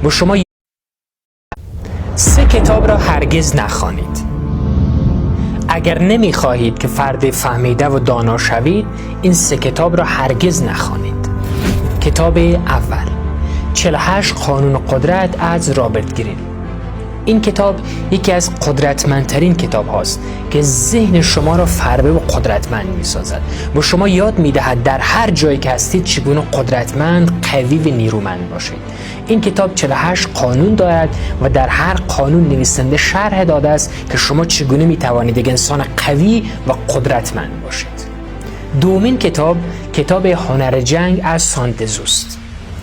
و شما 3 کتاب را هرگز نخوانید. اگر نمی‌خواهید که فرد فهمیده و دانا شوید، این 3 کتاب را هرگز نخوانید. کتاب اول 48 قانون قدرت از رابرت گرین. این کتاب یکی از قدرتمندترین کتاب هاست که ذهن شما را فربه و قدرتمند می سازد و شما یاد می دهد در هر جایی که هستید چگونه قدرتمند، قوی و نیرومند باشید. این کتاب 48 قانون دارد و در هر قانون نویسنده شرح داده است که شما چگونه می توانید یک انسان قوی و قدرتمند باشید. دومین کتاب هنر جنگ از سانتزو است.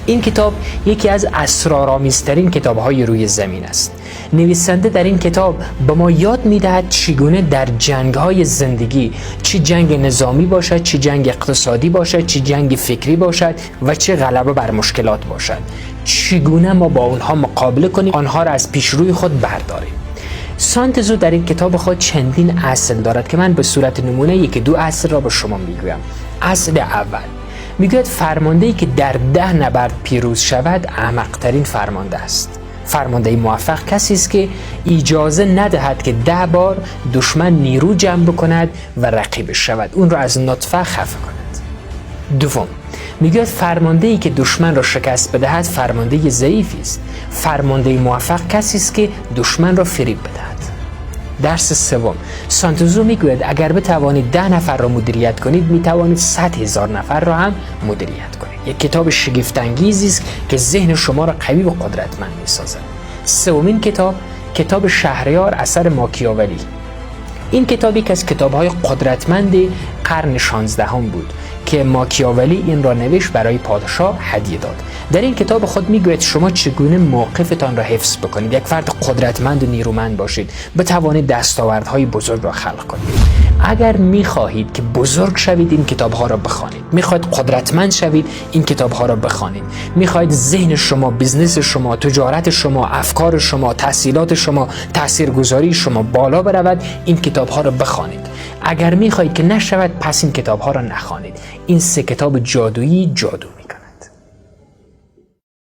این کتاب یکی از اسرارآمیزترین کتاب‌های روی زمین است. نویسنده در این کتاب به ما یاد می‌دهد چگونه در جنگ‌های زندگی، چه جنگ نظامی باشد، چه جنگ اقتصادی باشد، چه جنگ فکری باشد و چه غلبه بر مشکلات باشد، چگونه ما با اونها مقابله کنیم، آنها را از پیش روی خود برداریم. سانتزو در این کتاب خود چندین اصل دارد که من به صورت نمونه 1-2 اصل را به شما میگویم. اصل اول میگوید فرمانده‌ای که در 10 نبرد پیروز شود احمق‌ترین فرمانده است. فرمانده موفق کسی است که اجازه ندهد که 10 بار دشمن نیرو جمع بکند و رقیب شود، اون را از نطفه خفه کند. دوم میگوید فرمانده‌ای که دشمن را شکست بدهد فرمانده ضعیفی است. فرمانده موفق کسی است که دشمن را فریب بدهد. درس سوم سانتزو میگوید اگر بتوانید 10 نفر را مدیریت کنید میتوانید 100,000 نفر را هم مدیریت کنید. یک کتاب شگفت‌انگیزی است که ذهن شما را قوی و قدرتمند میسازد. سومین کتاب شهریار اثر ماکیاولی. این کتاب یک از کتاب‌های قدرتمند قرن 16 بود که ماکیاولی این را نوشت برای پادشاه هدیه داد. در این کتاب خود میگوید شما چگونه موقفتان را حفظ بکنید، یک فرد قدرتمند و نیرومند باشید، بتوانید دستاوردهای بزرگ را خلق کنید. اگر میخواهید که بزرگ شوید این کتاب‌ها را بخوانید، میخواهید قدرتمند شوید این کتاب‌ها را بخوانید، میخواهید ذهن شما، بیزنس شما، تجارت شما، افکار شما، تحصیلات شما، تاثیرگذاری شما بالا برود این کتاب‌ها را بخوانید. اگر میخواهید که نشود پس این کتاب‌ها را نخوانید. این 3 کتاب جادویی جادو.